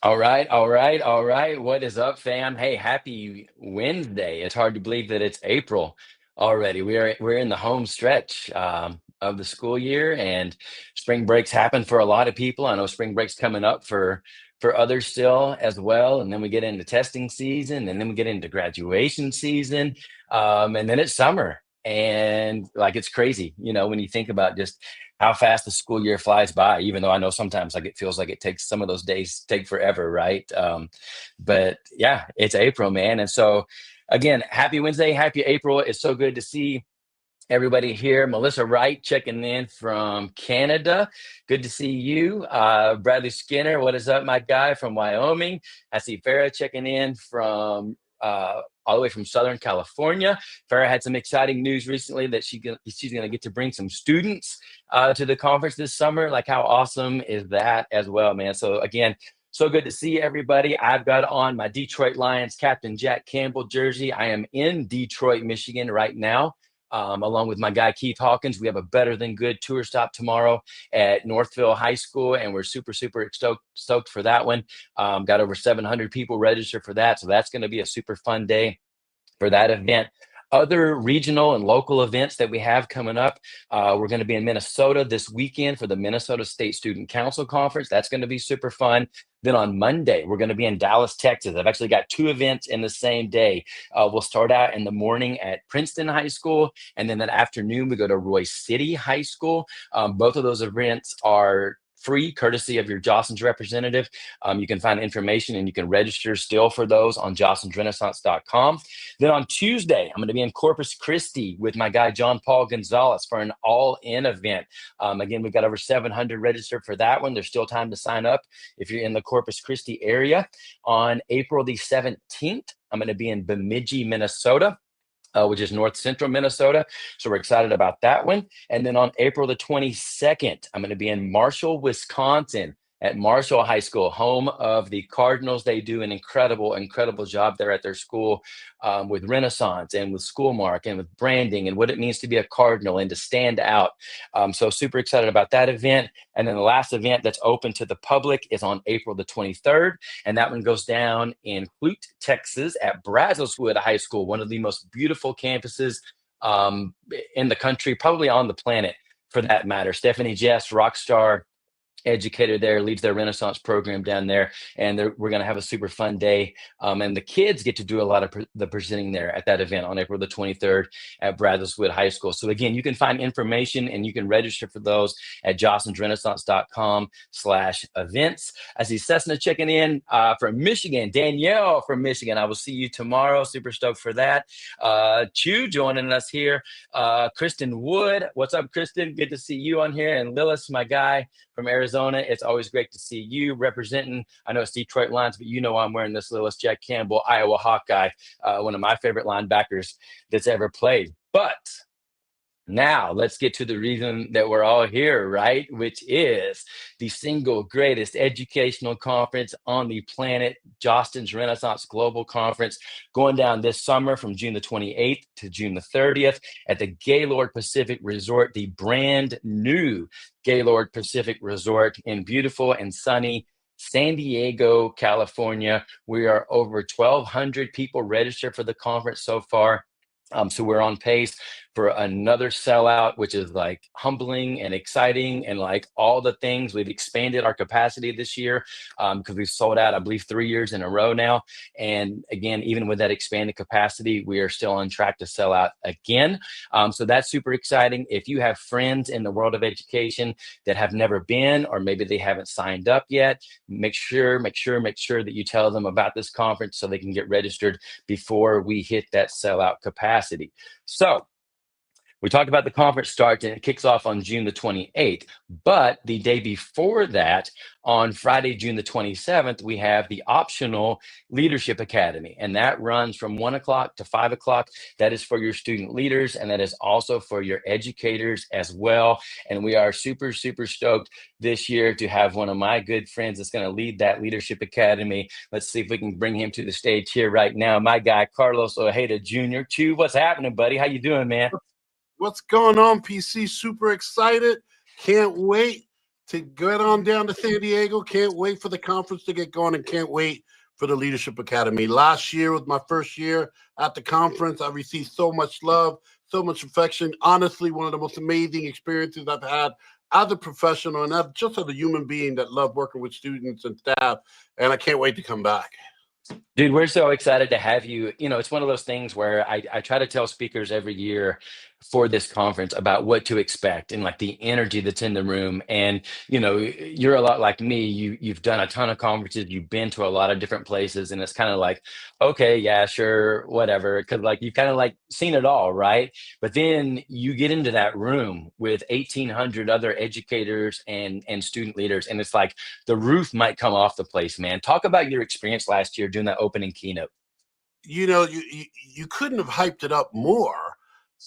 All right, all right, all right. What is up, fam? Hey, happy Wednesday. It's hard to believe that it's April already. We're in the home stretch of the school year, and spring breaks happen for a lot of people. I know spring breaks coming up for others still as well. And then we get into testing season, and then we get into graduation season, and then it's summer. And like it's crazy, when you think about just how fast the school year flies by, even though I know sometimes like it feels like it takes some of those days take forever, right? But yeah, it's April, man. And so again, happy Wednesday, happy April. It's so good to see everybody here. Melissa Wright checking in from Canada. Good to see you. Bradley Skinner, what is up, my guy from Wyoming? I see Farah checking in from all the way from Southern California. Farah had some exciting news recently that she's going to get to bring some students to the conference this summer. Like, how awesome is that as well, man? So again, so good to see everybody. I've got on my Detroit Lions Captain Jack Campbell jersey. I am in Detroit, Michigan right now, along with my guy Keith Hawkins. We have a Better Than Good tour stop tomorrow at Northville High School, and we're super stoked for that one. Got over 700 people registered for that, so that's going to be a super fun day for that event. Other regional and local events that we have coming up, we're going to be in Minnesota this weekend for the Minnesota State Student Council Conference. That's going to be super fun. Then on Monday, we're going to be in Dallas, Texas. I've actually got two events in the same day. We'll start out in the morning at Princeton High School, and then that afternoon we go to Royce City High School. Both of those events are free, courtesy of your Jostens representative. You can find information and you can register still for those on jostensrenaissance.com. Then on Tuesday, I'm going to be in Corpus Christi with my guy John Paul Gonzalez for an all-in event. Again, we've got over 700 registered for that one. There's still time to sign up if you're in the Corpus Christi area. On April the 17th, I'm going to be in Bemidji, Minnesota, which is north central Minnesota. So we're excited about that one. And then on April the 22nd, I'm going to be in Marshall, Wisconsin at Marshall High School, home of the Cardinals. They do an incredible job there at their school, with Renaissance and with Schoolmark and with branding and what it means to be a Cardinal and to stand out. So super excited about that event. And then the last event that's open to the public is on April the 23rd. And that one goes down in Clute, Texas at Brazoswood High School, one of the most beautiful campuses in the country, probably on the planet for that matter. Stephanie Jess, rock star educator there, leads their Renaissance program down there, and we're going to have a super fun day, and the kids get to do a lot of the presenting there at that event on April the 23rd at Brazoswood High School. So again, you can find information and you can register for those at jostensrenaissance.com/events. I see Cessna checking in from Michigan. Danielle from Michigan, I will see you tomorrow. Super stoked for that. Chu joining us here. Kristen Wood, what's up, Kristen? Good to see you on here. And Lillis, my guy from Arizona. It's always great to see you representing. I know it's Detroit Lions, but I'm wearing this Lillis Jack Campbell Iowa Hawkeye, one of my favorite linebackers that's ever played. But now let's get to the reason that we're all here, right? Which is the single greatest educational conference on the planet, Jostens Renaissance Global Conference, going down this summer from June the 28th to June the 30th at the Gaylord Pacific Resort, the brand new Gaylord Pacific Resort in beautiful and sunny San Diego, California. We are over 1,200 people registered for the conference so far. So we're on pace for another sellout, which is like humbling and exciting and like all the things. We've expanded our capacity this year because we've sold out, I believe, 3 years in a row now. And again, even with that expanded capacity, we are still on track to sell out again. So that's super exciting. If you have friends in the world of education that have never been, or maybe they haven't signed up yet, make sure that you tell them about this conference so they can get registered before we hit that sellout capacity. So we talked about the conference starts and it kicks off on June the 28th, but the day before that, on Friday, June the 27th, we have the optional Leadership Academy, and that runs from 1 o'clock to 5 o'clock. That is for your student leaders, and that is also for your educators as well. And we are super stoked this year to have one of my good friends that's going to lead that Leadership Academy. Let's see if we can bring him to the stage here right now. My guy, Carlos Ojeda Jr. Chew, what's happening, buddy? How you doing, man? What's going on, PC? Super excited. Can't wait to get on down to San Diego. Can't wait for the conference to get going and can't wait for the Leadership Academy. Last year was my first year at the conference. I received so much love, so much affection. Honestly, one of the most amazing experiences I've had as a professional and as just as a human being that loved working with students and staff. And I can't wait to come back. Dude, we're so excited to have you. It's one of those things where I try to tell speakers every year for this conference about what to expect and like the energy that's in the room. And you're a lot like me. You've done a ton of conferences, you've been to a lot of different places, and it's kind of like, okay, yeah, sure, whatever. Cause like you've kind of like seen it all, right? But then you get into that room with 1,800 other educators and student leaders, and it's like the roof might come off the place, man. Talk about your experience last year doing that opening keynote. You couldn't have hyped it up more.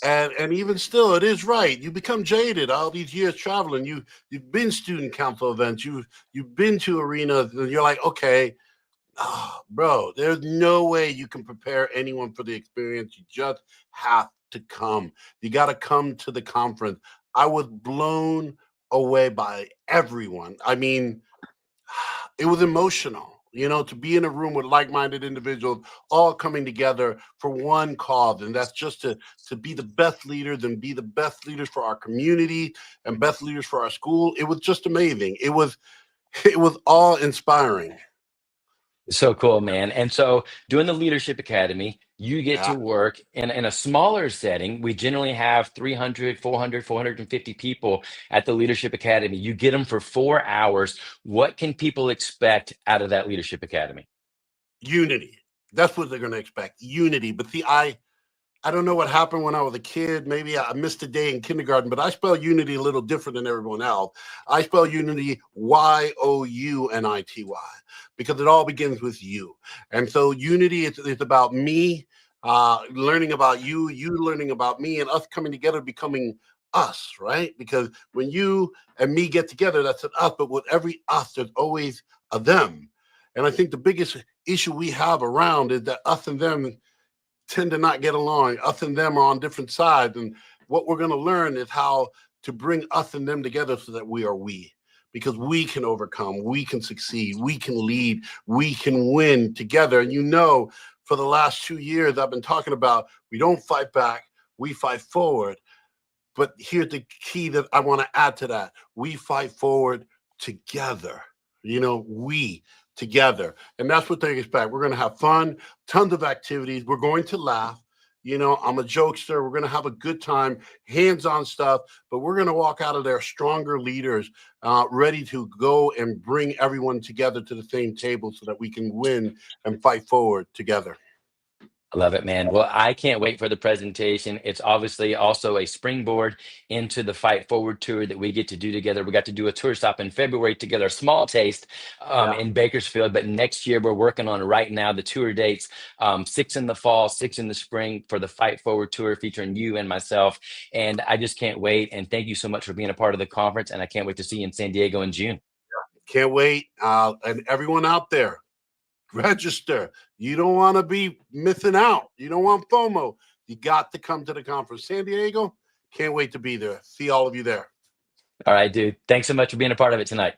And even still, it is right. You become jaded all these years traveling. You've been student council events. You've been to arenas, and you're like, okay, bro, there's no way you can prepare anyone for the experience. You just have to come. You got to come to the conference. I was blown away by everyone. I mean, it was emotional, to be in a room with like-minded individuals all coming together for one cause, and that's just to be the best leaders and be the best leaders for our community and best leaders for our school. It was just amazing. It was all inspiring. So cool, man. And so doing the Leadership Academy, you get Yeah. to work in a smaller setting. We generally have 300, 400, 450 people at the Leadership Academy. You get them for 4 hours. What can people expect out of that Leadership Academy? Unity. That's what they're going to expect. Unity. But see, I don't know what happened when I was a kid. Maybe I missed a day in kindergarten, but I spell unity a little different than everyone else. I spell unity Younity, because it all begins with you. And so unity is about me learning about you, you learning about me, and us coming together, becoming us, right? Because when you and me get together, that's an us, but with every us, there's always a them. And I think the biggest issue we have around is that us and them tend to not get along. Us and them are on different sides. And what we're going to learn is how to bring us and them together so that we are we. Because we can overcome, we can succeed, we can lead, we can win together. And for the last 2 years, I've been talking about we don't fight back, we fight forward. But here's the key that I want to add to that. We fight forward together. We together. And that's what they expect. We're going to have fun, tons of activities. We're going to laugh. I'm a jokester. We're going to have a good time, hands-on stuff, but we're going to walk out of there stronger leaders, ready to go and bring everyone together to the same table so that we can win and fight forward together. I love it, man. Well, I can't wait for the presentation. It's obviously also a springboard into the Fight Forward tour that we get to do together. We got to do a tour stop in February together, a small taste Yeah. in Bakersfield. But next year, we're working on right now the tour dates, 6 in the fall, 6 in the spring for the Fight Forward tour featuring you and myself. And I just can't wait. And thank you so much for being a part of the conference. And I can't wait to see you in San Diego in June. Can't wait. And everyone out there, register. You don't want to be missing out. You don't want FOMO. You got to come to the conference. San Diego, can't wait to be there. See all of you there. All right, dude. Thanks so much for being a part of it tonight.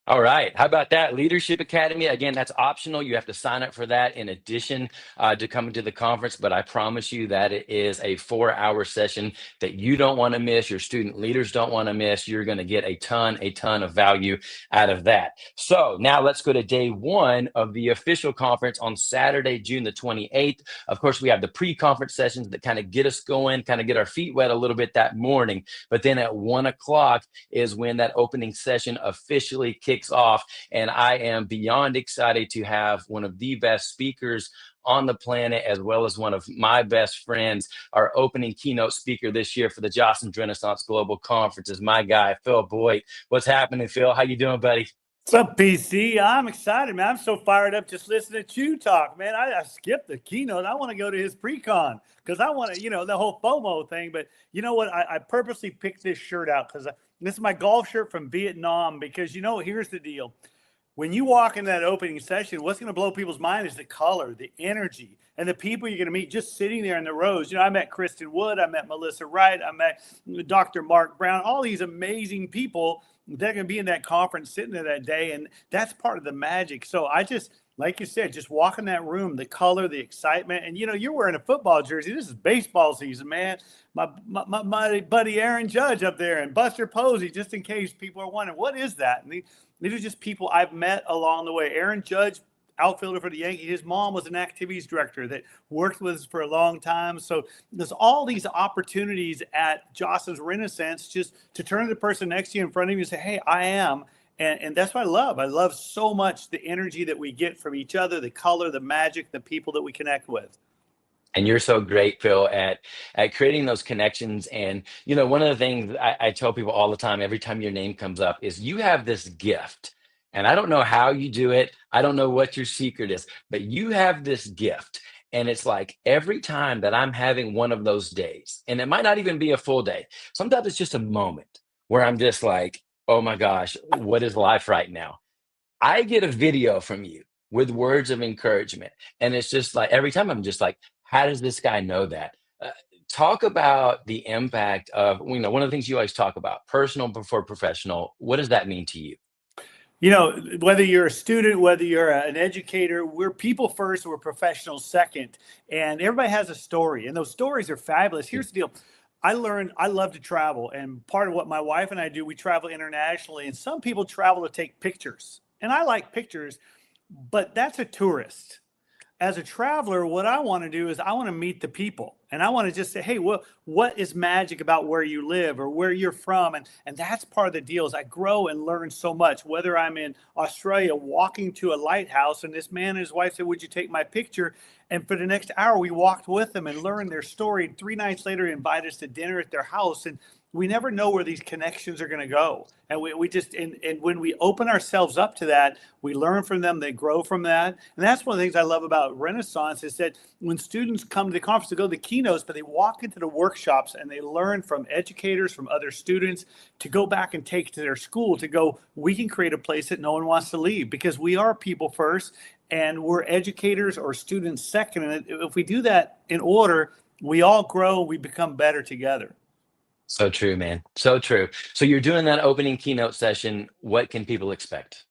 All right. How about that? Leadership Academy. Again, that's optional. You have to sign up for that in addition to coming to the conference. But I promise you that it is a 4-hour session that you don't want to miss. Your student leaders don't want to miss. You're going to get a ton of value out of that. So now let's go to day one of the official conference on Saturday, June the 28th. Of course, we have the pre-conference sessions that kind of get us going, kind of get our feet wet a little bit that morning. But then at 1 o'clock is when that opening session officially kicks off. And I am beyond excited to have one of the best speakers on the planet, as well as one of my best friends. Our opening keynote speaker this year for the Jocelyn Renaissance Global Conference is my guy, Phil Boyd. What's happening, Phil? How you doing, buddy? What's up, PC? I'm excited, man. I'm so fired up just listening to you talk, man. I skipped the keynote. I want to go to his pre-con because I want to, the whole FOMO thing. But you know what? I purposely picked this shirt out because this is my golf shirt from Vietnam because, here's the deal. when you walk in that opening session, what's going to blow people's mind is the color, the energy, and the people you're going to meet just sitting there in the rows. You know, I met Kristen Wood, I met Melissa Wright, I met Dr. Mark Brown, all these amazing people that are going to be in that conference sitting there that day. And that's part of the magic. So I just, like you said, just walk in that room, the color, the excitement. And, you know, you're wearing a football jersey. This is baseball season, man. My buddy Aaron Judge up there and Buster Posey, just in case people are wondering, what is that? And these are just people I've met along the way. Aaron Judge, outfielder for the Yankees. His mom was an activities director that worked with us for a long time. So there's all these opportunities at Jocelyn's Renaissance just to turn to the person next to you in front of you and say, hey, I am. And that's what I love. I love so much the energy that we get from each other, the color, the magic, the people that we connect with. And you're so great, Phil, at creating those connections. And you know, one of the things I tell people all the time, every time your name comes up, is you have this gift. And I don't know how you do it. I don't know what your secret is, but you have this gift. And it's like every time that I'm having one of those days, and it might not even be a full day, sometimes it's just a moment where I'm just like, oh my gosh, what is life right now? I get a video from you with words of encouragement. And it's just like every time I'm just like, how does this guy know that? Talk about the impact of, you know, one of the things you always talk about, personal before professional. What does that mean to you? You know, whether you're a student, whether you're an educator, we're people first, we're professionals second. And everybody has a story, and those stories are fabulous. Here's the deal. I love to travel. And part of what my wife and I do, we travel internationally. And some people travel to take pictures. And I like pictures, but that's a tourist. As a traveler, what I want to do is I want to meet the people, and I want to just say, hey, what is magic about where you live or where you're from? And that's part of the deal is I grow and learn so much, whether I'm in Australia walking to a lighthouse and this man and his wife said, would you take my picture? And for the next hour, we walked with them and learned their story. And 3 nights later, invited us to dinner at their house. And we never know where these connections are going to go. And we just, and when we open ourselves up to that, we learn from them, they grow from that. And that's one of the things I love about Renaissance is that when students come to the conference to go to the keynotes, but they walk into the workshops and they learn from educators, from other students to go back and take to their school to go, we can create a place that no one wants to leave because we are people first and we're educators or students second. And if we do that in order, we all grow, we become better together. So true, man. So true. So you're doing that opening keynote session. What can people expect?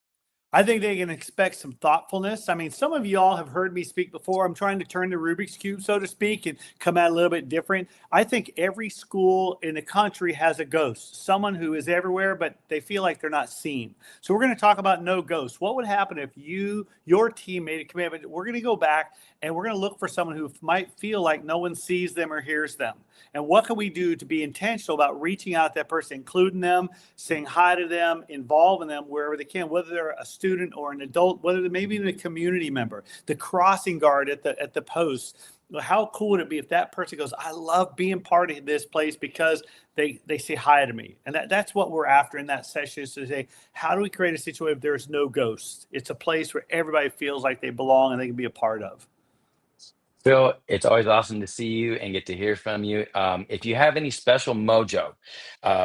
I think they can expect some thoughtfulness. I mean, some of y'all have heard me speak before. I'm trying to turn the Rubik's Cube, so to speak, and come out a little bit different. I think every school in the country has a ghost, someone who is everywhere, but they feel like they're not seen. So we're going to talk about no ghosts. What would happen if your team made a commitment? We're going to go back and we're going to look for someone who might feel like no one sees them or hears them. And what can we do to be intentional about reaching out to that person, including them, saying hi to them, involving them wherever they can, whether they're a student or an adult, whether they're maybe even a community member, the crossing guard at the post. How cool would it be if that person goes, I love being part of this place because they say hi to me. And that's what we're after in that session is to say, how do we create a situation where there's no ghosts? It's a place where everybody feels like they belong and they can be a part of. Phil, it's always awesome to see you and get to hear from you. If you have any special mojo,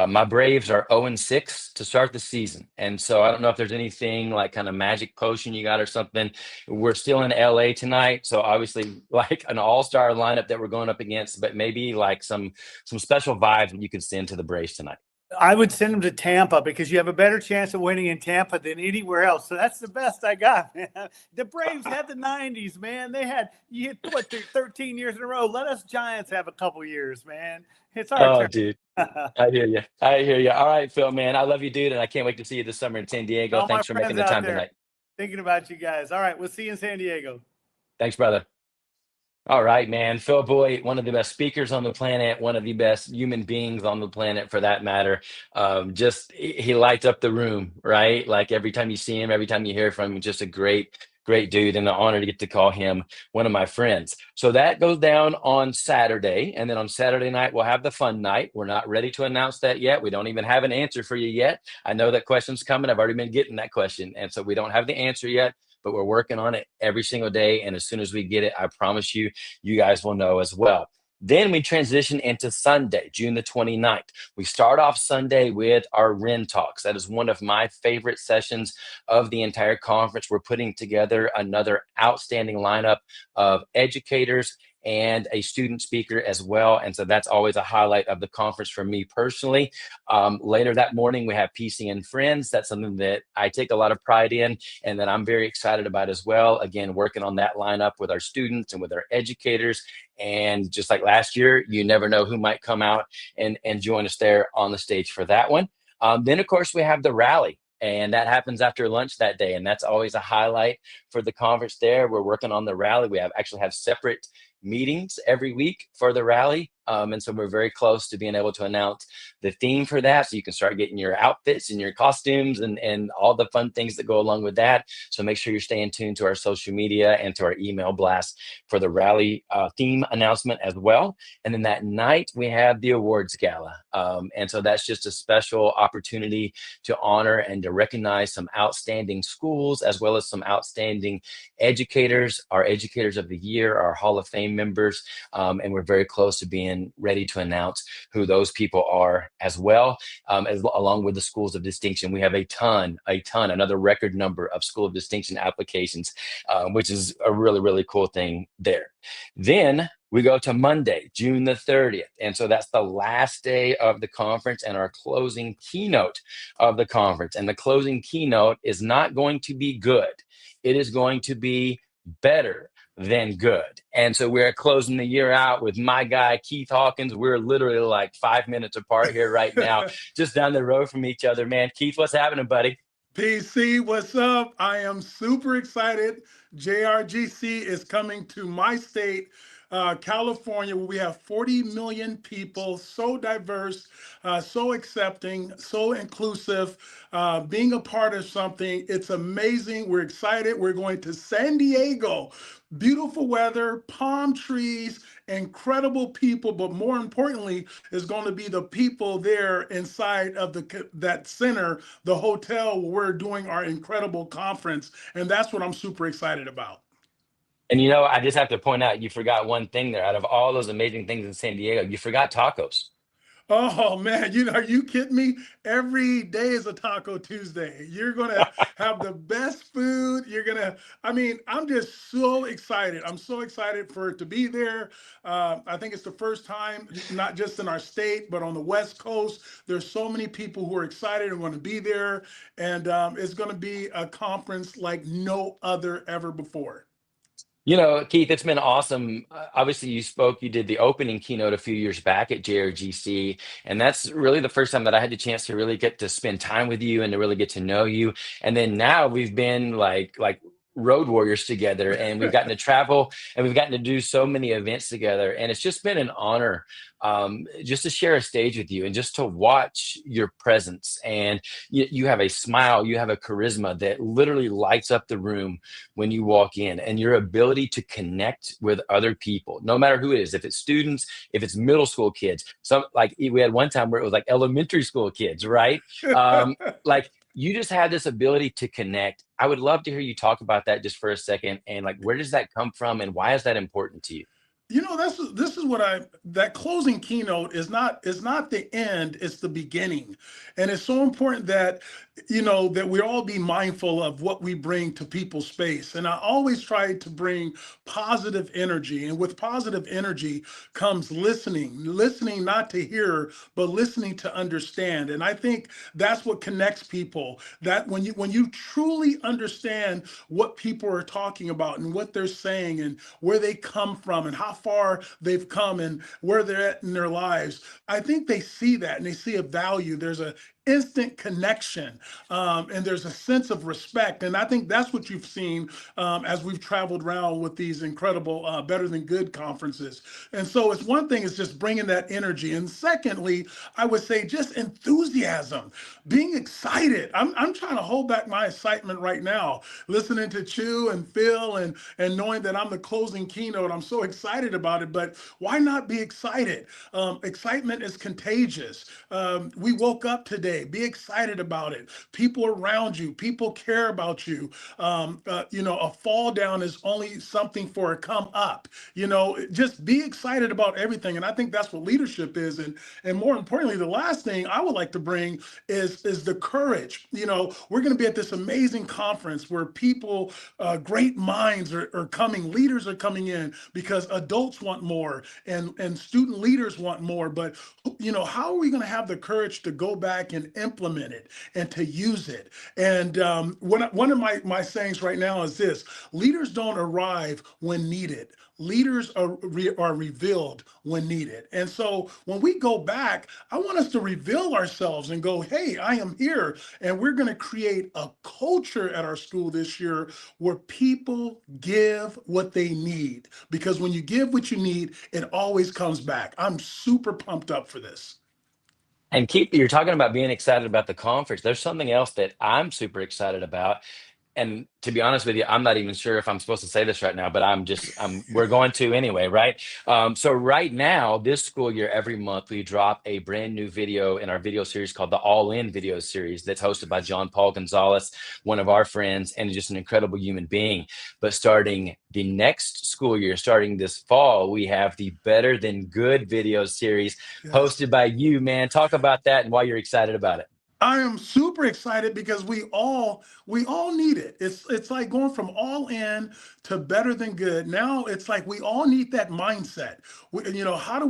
my Braves are 0-6 to start the season. And so I don't know if there's anything like kind of magic potion you got or something. We're still in LA tonight. So obviously like an all-star lineup that we're going up against, but maybe like some special vibes that you could send to the Braves tonight. I would send them to Tampa because you have a better chance of winning in Tampa than anywhere else. So that's the best I got, man. The Braves had the 90s, man. You hit 13 years in a row. Let us Giants have a couple years, man. It's our Oh, turn. dude. I hear you. I hear you. All right, Phil, man. I love you, dude. And I can't wait to see you this summer in San Diego. All my Thanks for making friends the out time there tonight. thinking about you guys. All right, we'll see you in San Diego. Thanks, brother. All right, man. Phil Boyd, one of the best speakers on the planet, one of the best human beings on the planet for that matter. Just he lights up the room, right? Like every time you see him, every time you hear from him, just a great dude, and an honor to get to call him one of my friends. So that goes down on Saturday. And then on Saturday night, we'll have the fun night. We're not ready to announce that yet. We don't even have an answer for you yet. I know that question's coming. I've already been getting that question. And so we don't have the answer yet, but we're working on it every single day. And as soon as we get it, I promise you, you guys will know as well. Then we transition into Sunday, June the 29th. We start off Sunday with our REN Talks. That is one of my favorite sessions of the entire conference. We're putting together another outstanding lineup of educators and a student speaker as well. And so that's always a highlight of the conference for me personally. Later that morning, we have PC and Friends. That's something that I take a lot of pride in and that I'm very excited about as well. Again, working on that lineup with our students and with our educators. And just like last year, you never know who might come out and join us there on the stage for that one. Then, of course, we have the rally. And that happens after lunch that day. And that's always a highlight for the conference there. We're working on the rally. We actually have separate meetings every week for the rally. And so we're very close to being able to announce the theme for that. So you can start getting your outfits and your costumes and all the fun things that go along with that. So make sure you're staying tuned to our social media and to our email blast for the rally theme announcement as well. And then that night we have the awards gala. And so that's just a special opportunity to honor and to recognize some outstanding schools as well as some outstanding educators, our educators of the year, our Hall of Fame members. And we're very close to being ready to announce who those people are as well, along with the schools of distinction. We have a ton, another record number of school of distinction applications, which is a really, really cool thing there. Then we go to Monday, June the 30th. And so that's the last day of the conference and our closing keynote of the conference. And the closing keynote is not going to be good. It is going to be better than good. And so we're closing the year out with my guy, Keith Hawkins. We're literally like 5 minutes apart here right now, just down the road from each other, man. Keith, what's happening, buddy? PC, what's up? I am super excited. JRGC is coming to my state, California, where we have 40 million people, so diverse, so accepting, so inclusive, being a part of something. It's amazing. We're excited. We're going to San Diego. Beautiful weather, palm trees, incredible people, but more importantly, is going to be the people there inside of that center, the hotel where we're doing our incredible conference. And that's what I'm super excited about. And I just have to point out, you forgot one thing there. Out of all those amazing things in San Diego, you forgot tacos. Oh man, are you kidding me? Every day is a Taco Tuesday. You're gonna have the best food. I'm just so excited. I'm so excited for it to be there. I think it's the first time, not just in our state, but on the West Coast. There's so many people who are excited and want to be there. And it's gonna be a conference like no other ever before. Keith, it's been awesome. Obviously, you did the opening keynote a few years back at JRGC, and that's really the first time that I had the chance to really get to spend time with you and to really get to know you. And then now we've been like road warriors together, and we've gotten to travel and we've gotten to do so many events together. And it's just been an honor just to share a stage with you and just to watch your presence. And you have a smile, you have a charisma that literally lights up the room when you walk in, and your ability to connect with other people, no matter who it is, if it's students, if it's middle school kids, we had one time where it was like elementary school kids, right? You just have this ability to connect. I would love to hear you talk about that just for a second. And where does that come from and why is that important to you? This is that closing keynote is not the end, it's the beginning. And it's so important that that we all be mindful of what we bring to people's space. And I always try to bring positive energy, and with positive energy comes listening not to hear, but listening to understand. And I think that's what connects people, that when you truly understand what people are talking about and what they're saying and where they come from and how far they've come and where they're at in their lives, I think they see that and they see a value. There's a instant connection, and there's a sense of respect. And I think that's what you've seen as we've traveled around with these incredible Better Than Good conferences. And so it's one thing is just bringing that energy. And secondly, I would say just enthusiasm, being excited. I'm trying to hold back my excitement right now, listening to Chu and Phil and knowing that I'm the closing keynote. I'm so excited about it, but why not be excited? Excitement is contagious. We woke up today day. Be excited about it. People around you, people care about you. A fall down is only something for a come up. Just be excited about everything. And I think that's what leadership is. And more importantly, the last thing I would like to bring is the courage. We're going to be at this amazing conference where people, great minds are coming, leaders are coming in because adults want more and student leaders want more. But, how are we going to have the courage to go back and implement it and to use it? And one of my sayings right now is this: leaders don't arrive when needed. Leaders are revealed when needed. And so when we go back, I want us to reveal ourselves and go, hey, I am here. And we're going to create a culture at our school this year where people give what they need. Because when you give what you need, it always comes back. I'm super pumped up for this. And Keith, you're talking about being excited about the conference. There's something else that I'm super excited about. And to be honest with you, I'm not even sure if I'm supposed to say this right now, but we're going to anyway, right? So right now, this school year, every month we drop a brand new video in our video series called the All In video series that's hosted by John Paul Gonzalez, one of our friends, and just an incredible human being. But starting the next school year, starting this fall, we have the Better Than Good video series hosted by you, man. Talk about that and why you're excited about it. I am super excited because we all need it. It's like going from all in to better than good. Now it's like we all need that mindset. How do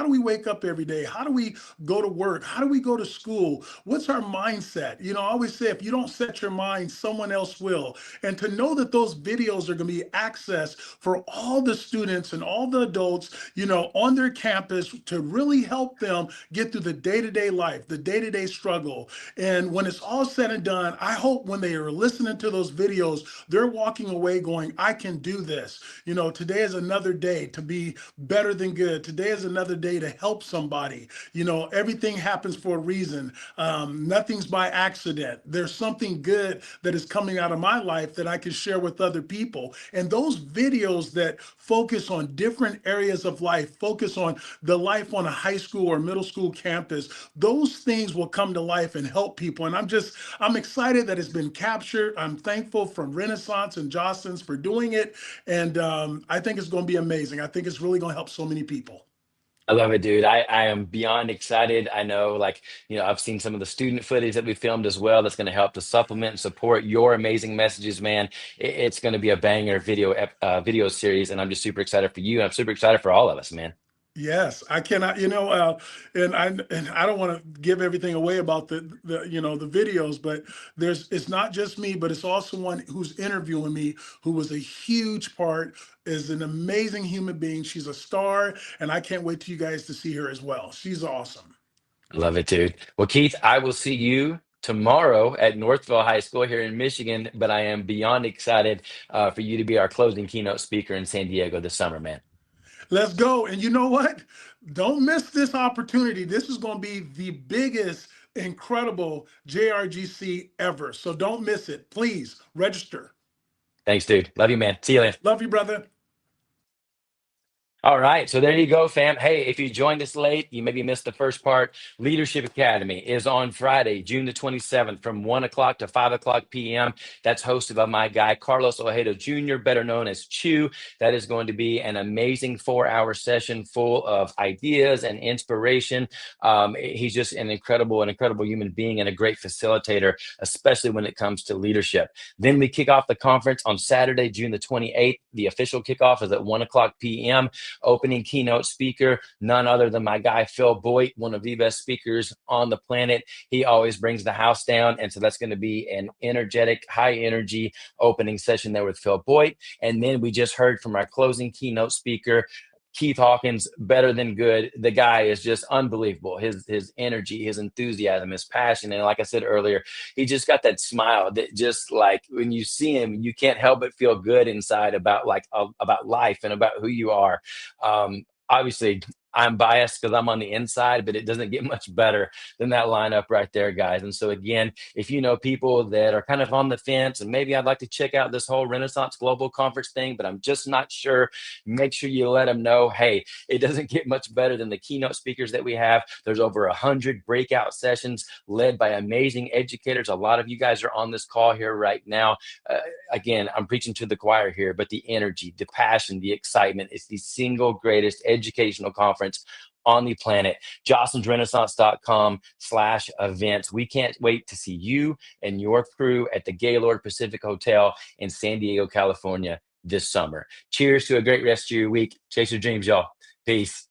we wake up every day? How do we go to work? How do we go to school? What's our mindset? I always say, if you don't set your mind, someone else will. And to know that those videos are going to be accessed for all the students and all the adults, on their campus to really help them get through the day-to-day life, the day-to-day struggle. And when it's all said and done, I hope when they are listening to those videos, they're walking away going, I can do this. Today is another day to be better than good. Today is another day to help somebody. Everything happens for a reason. Nothing's by accident. There's something good that is coming out of my life that I can share with other people. And those videos that focus on different areas of life, focus on the life on a high school or middle school campus, those things will come to life and help people. And I'm excited that it's been captured. I'm thankful from Renaissance and Jostens for doing it. And I think it's going to be amazing. I think it's really going to help so many people. I love it, dude. I am beyond excited. I know, I've seen some of the student footage that we filmed as well. That's going to help to supplement and support your amazing messages, man. It's going to be a banger video series, and I'm just super excited for you. And I'm super excited for all of us, man. Yes, I cannot, and I don't want to give everything away about the videos, but it's not just me, but it's also one who's interviewing me, who was a huge part, is an amazing human being. She's a star, and I can't wait till you guys to see her as well. She's awesome. I love it, dude. Well, Keith, I will see you tomorrow at Northville High School here in Michigan, but I am beyond excited for you to be our closing keynote speaker in San Diego this summer, man. Let's go. And you know what? Don't miss this opportunity. This is going to be the biggest, incredible JRGC ever. So don't miss it. Please register. Thanks, dude. Love you, man. See you later. Love you, brother. All right, so there you go, fam. Hey, if you joined us late, you maybe missed the first part. Leadership Academy is on Friday, June the 27th from 1 o'clock to 5 o'clock p.m. That's hosted by my guy, Carlos Ojeda Jr., better known as Chew. That is going to be an amazing 4-hour session full of ideas and inspiration. He's just an incredible human being and a great facilitator, especially when it comes to leadership. Then we kick off the conference on Saturday, June the 28th. The official kickoff is at 1 o'clock p.m. Opening keynote speaker, none other than my guy, Phil Boyd, one of the best speakers on the planet. He always brings the house down. And so that's going to be an energetic, high energy opening session there with Phil Boyd. And then we just heard from our closing keynote speaker, Keith Hawkins, Better Than Good. The guy is just unbelievable. His energy, his enthusiasm, his passion. And like I said earlier, he just got that smile that just like when you see him, you can't help but feel good inside about life and about who you are. Obviously, I'm biased because I'm on the inside, but it doesn't get much better than that lineup right there, guys. And so again, if you know people that are kind of on the fence and maybe I'd like to check out this whole Renaissance Global Conference thing, but I'm just not sure, make sure you let them know, hey, it doesn't get much better than the keynote speakers that we have. There's over 100 breakout sessions led by amazing educators. A lot of you guys are on this call here right now. Again, I'm preaching to the choir here, but the energy, the passion, the excitement, it's the single greatest educational conference on the planet. Jocelyn'sRenaissance.com/events. We can't wait to see you and your crew at the Gaylord Pacific Hotel in San Diego, California this summer. Cheers to a great rest of your week. Chase your dreams, y'all. Peace.